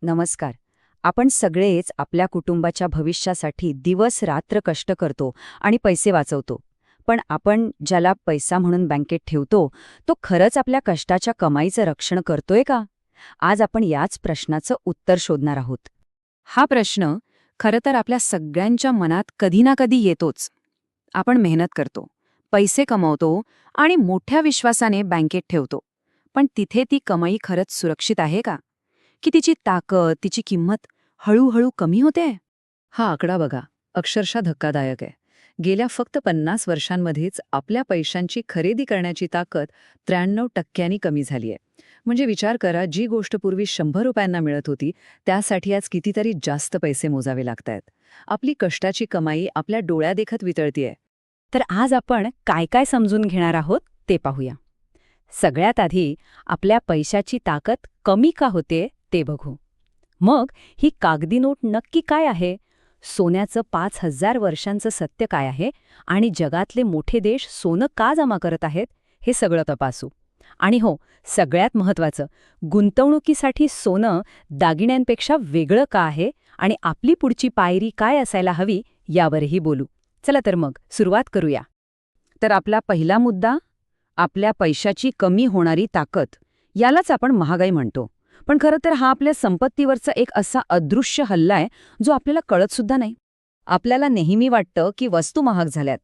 नमस्कार. आपण सगळेच आपल्या कुटुंबाच्या भविष्यासाठी दिवस-रात्र कष्ट करतो आणि पैसे वाचवतो. पण आपण ज्याला पैसा म्हणून बँकेत ठेवतो, तो खरंच आपल्या कष्टाच्या कमाईचं रक्षण करतोय का? आज आपण याच प्रश्नाचं उत्तर शोधणार आहोत. हा प्रश्न खरं तर आपल्या सगळ्यांच्या मनात कधी ना कधी येतोच. आपण मेहनत करतो, पैसे कमवतो आणि मोठ्या विश्वासाने बँकेत ठेवतो. पण तिथे ती कमाई खरंच सुरक्षित आहे का? की तिची ताकद, तिची किंमत हळूहळू कमी होते? हा आकडा बघा, अक्षरशः धक्कादायक आहे. गेल्या फक्त 50 वर्षांमध्येच आपल्या पैशांची खरेदी करण्याची ताकद 93% कमी झाली आहे. म्हणजे विचार करा, जी गोष्ट पूर्वी 100 रुपयांना मिळत होती, त्यासाठी आज कितीतरी जास्त पैसे मोजावे लागतायत. आपली कष्टाची कमाई आपल्या डोळ्यादेखत वितळतीये. तर आज आपण काय काय समजून घेणार आहोत ते पाहूया. सगळ्यात आधी आपल्या पैशाची ताकद कमी का होते ते बघू. मग ही कागदी नोट नक्की काय आहे? सोन्याचं 5,000 वर्षांचं सत्य काय आहे? आणि जगातले मोठे देश सोनं का जमा करत आहेत? हे सगळं तपासू. आणि हो, सगळ्यात महत्त्वाचं, गुंतवणुकीसाठी सोनं दागिन्यांपेक्षा वेगळं का आहे आणि आपली पुढची पायरी काय असायला हवी यावरही बोलू. चला तर मग सुरुवात करूया. तर आपला पहिला मुद्दा, आपल्या पैशाची कमी होणारी ताकद. यालाच आपण महागाई म्हणतो. पण खरं तर हा आपल्या संपत्तीवरचा एक असा अदृश्य हल्ला आहे जो आपल्याला कळतसुद्धा नाही. आपल्याला नेहमी वाटतं की वस्तू महाग झाल्यात,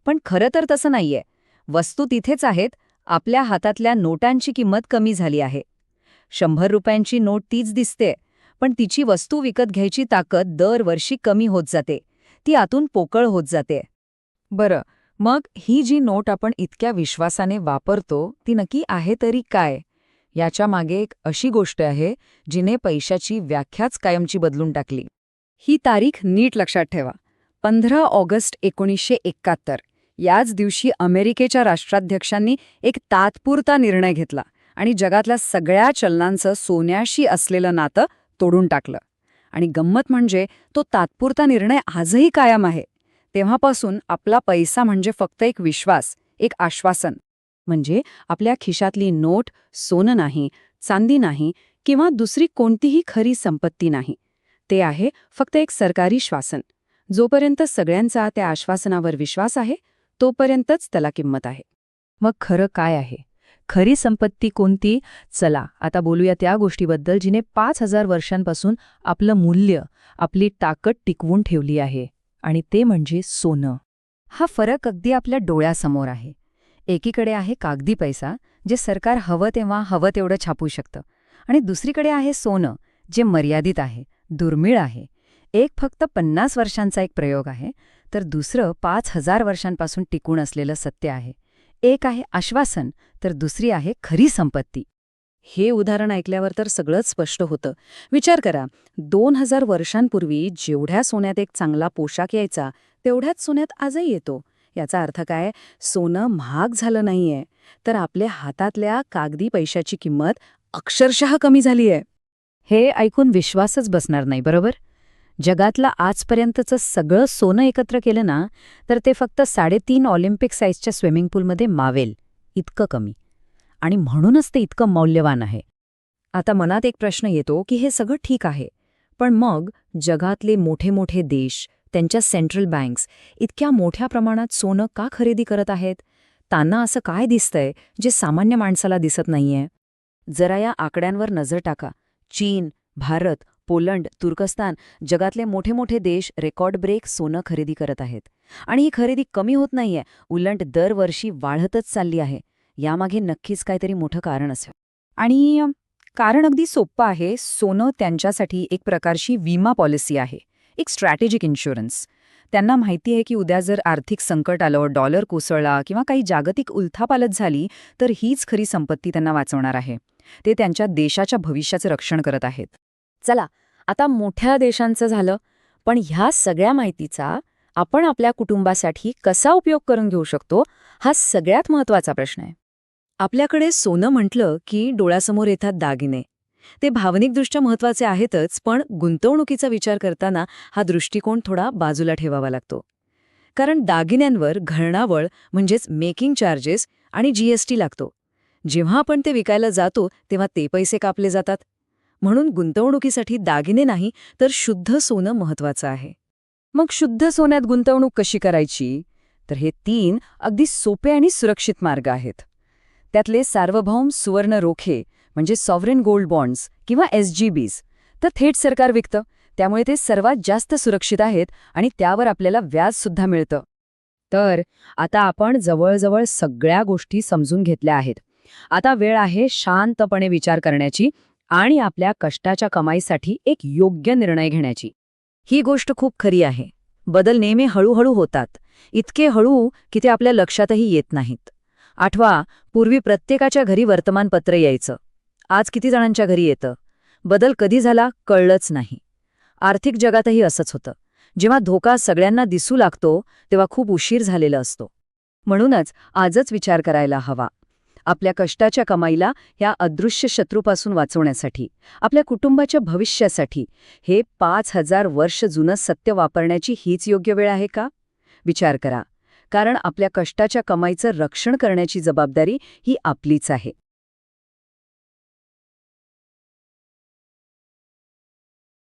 पण खरं तर तसं नाहीये. वस्तू तिथेच आहेत, आपल्या हातातल्या नोटांची किंमत कमी झाली आहे. 100 रुपयांची नोट तीच दिसते, पण तिची वस्तू विकत घ्यायची ताकद दरवर्षी कमी होत जाते. ती आतून पोकळ होत जाते. बरं, मग ही जी नोट आपण इतक्या विश्वासाने वापरतो ती नक्की आहे तरी काय? याच्या मागे एक अशी गोष्ट आहे जिने पैशाची व्याख्याच कायमची बदलून टाकली. ही तारीख नीट लक्षात ठेवा. 15 ऑगस्ट 1971. याच दिवशी अमेरिकेच्या राष्ट्राध्यक्षांनी एक तात्पुरता निर्णय घेतला आणि जगातल्या सगळ्या चलनांचं सोन्याशी असलेलं नातं तोडून टाकलं. आणि गंमत म्हणजे तो तात्पुरता निर्णय आजही कायम आहे. तेव्हापासून आपला पैसा म्हणजे फक्त एक विश्वास, एक आश्वासन. म्हणजे आपल्या खिशातली नोट सोनं नाही, चांदी नाही किंवा दुसरी कोणतीही खरी संपत्ती नाही. ते आहे फक्त एक सरकारी श्वासन. जोपर्यंत सगळ्यांचा त्या आश्वासनावर विश्वास आहे, तोपर्यंतच त्याला किंमत आहे. मग खरं काय आहे? खरी संपत्ती कोणती? चला आता बोलूया त्या गोष्टीबद्दल जिने 5,000 वर्षांपासून आपलं मूल्य, आपली ताकद टिकवून ठेवली आहे. आणि ते म्हणजे सोनं. हा फरक अगदी आपल्या डोळ्यासमोर आहे. एकीकडे आहे कागदी पैसा, जे सरकार हवं तेव्हा हवं तेवढं छापू शकतं, आणि दुसरीकडे आहे सोनं, जे मर्यादित आहे, दुर्मिळ आहे. एक फक्त 50 वर्षांचा एक प्रयोग आहे, तर दुसरं 5,000 वर्षांपासून टिकून असलेलं सत्य आहे. एक आहे आश्वासन, तर दुसरी आहे खरी संपत्ती. हे उदाहरण ऐकल्यावर तर सगळंच स्पष्ट होतं. विचार करा, 2000 वर्षांपूर्वी जेवढ्या सोन्यात एक चांगला पोशाख यायचा, तेवढ्याच सोन्यात आजही येतो. याचा अर्थ काय? सोनं महाग झालं नाहीये, तर आपल्या हातातल्या कागदी पैशाची किंमत अक्षरशः कमी झालीय. हे ऐकून विश्वासच बसणार नाही, बरोबर? जगातलं आजपर्यंतचं सगळं सोनं एकत्र केलं ना, तर ते फक्त 3.5 ऑलिम्पिक साईजच्या स्विमिंग पूलमध्ये मावेल, इतकं कमी. आणि म्हणूनच ते इतकं मौल्यवान आहे. आता मनात एक प्रश्न येतो की हे सगळं ठीक आहे, पण मग जगातले मोठे मोठे देश, त्यांच्या सेंट्रल बँक्स इतक्या मोठ्या प्रमाणात सोनं का खरेदी करत आहेत? त्यांना असं काय दिसतंय जे सामान्य माणसाला दिसत नाहीये? जरा या आकड्यांवर नजर टाका. चीन, भारत, पोलंड, तुर्कस्तान, जगातले मोठे मोठे देश रेकॉर्ड ब्रेक सोनं खरेदी करत आहेत. आणि ही खरेदी कमी होत नाहीये, उलट दरवर्षी वाढतच चालली आहे. यामागे नक्कीच काहीतरी मोठं कारण असेल. आणि कारण अगदी सोपं आहे. सोनं त्यांच्यासाठी एक प्रकारची विमा पॉलिसी आहे, एक स्ट्रॅटेजिक इन्शुरन्स. त्यांना माहिती आहे की उद्या जर आर्थिक संकट आलं, डॉलर कोसळला किंवा काही जागतिक उलथापालथ झाली, तर हीच खरी संपत्ती त्यांना वाचवणार आहे. ते त्यांच्या देशाच्या भविष्याचं रक्षण करत आहेत. चला, आता मोठ्या देशांचं झालं, पण ह्या सगळ्या माहितीचा आपण आपल्या कुटुंबासाठी कसा उपयोग करून घेऊ शकतो, हा सगळ्यात महत्त्वाचा प्रश्न आहे. आपल्याकडे सोनं म्हटलं की डोळ्यासमोर येतात दागिने. ते भावनिकदृष्ट्या महत्त्वाचे आहेतच, पण गुंतवणुकीचा विचार करताना हा दृष्टिकोन थोडा बाजूला ठेवावा लागतो. कारण दागिन्यांवर घळणावळ म्हणजेच मेकिंग चार्जेस आणि GST लागतो. जेव्हा आपण ते विकायला जातो तेव्हा ते पैसे कापले जातात. म्हणून गुंतवणुकीसाठी दागिने नाही तर शुद्ध सोनं महत्वाचं आहे. मग शुद्ध सोन्यात गुंतवणूक कशी करायची? तर हे 3 अगदी सोपे आणि सुरक्षित मार्ग आहेत. त्यातले सार्वभौम सुवर्ण रोखे म्हणजे सॉव्हरेन गोल्ड बॉन्ड्स किंवा SGBs तर थेट सरकार विकतं, त्यामुळे ते सर्वात जास्त सुरक्षित आहेत आणि त्यावर आपल्याला व्याजसुद्धा मिळतं. तर आता आपण जवळजवळ सगळ्या गोष्टी समजून घेतल्या आहेत. आता वेळ आहे शांतपणे विचार करण्याची आणि आपल्या कष्टाच्या कमाईसाठी एक योग्य निर्णय घेण्याची. ही गोष्ट खूप खरी आहे. बदल नेहमी हळूहळू होतात, इतके हळू की ते आपल्या लक्षातही येत नाहीत. आठवा, पूर्वी प्रत्येकाच्या घरी वर्तमानपत्र यायचं. आज किती जणांच्या घरी येतं? बदल कधी झाला कळलंच नाही. आर्थिक जगातही असंच होतं. जेव्हा धोका सगळ्यांना दिसू लागतो तेव्हा खूप उशीर झालेला असतो. म्हणूनच आजच विचार करायला हवा. आपल्या कष्टाच्या कमाईला ह्या अदृश्य शत्रूपासून वाचवण्यासाठी, आपल्या कुटुंबाच्या भविष्यासाठी हे 5000 वर्ष जुनं सत्य वापरण्याची हीच योग्य वेळ आहे का? विचार करा. कारण आपल्या कष्टाच्या कमाईचं रक्षण करण्याची जबाबदारी ही आपलीच आहे.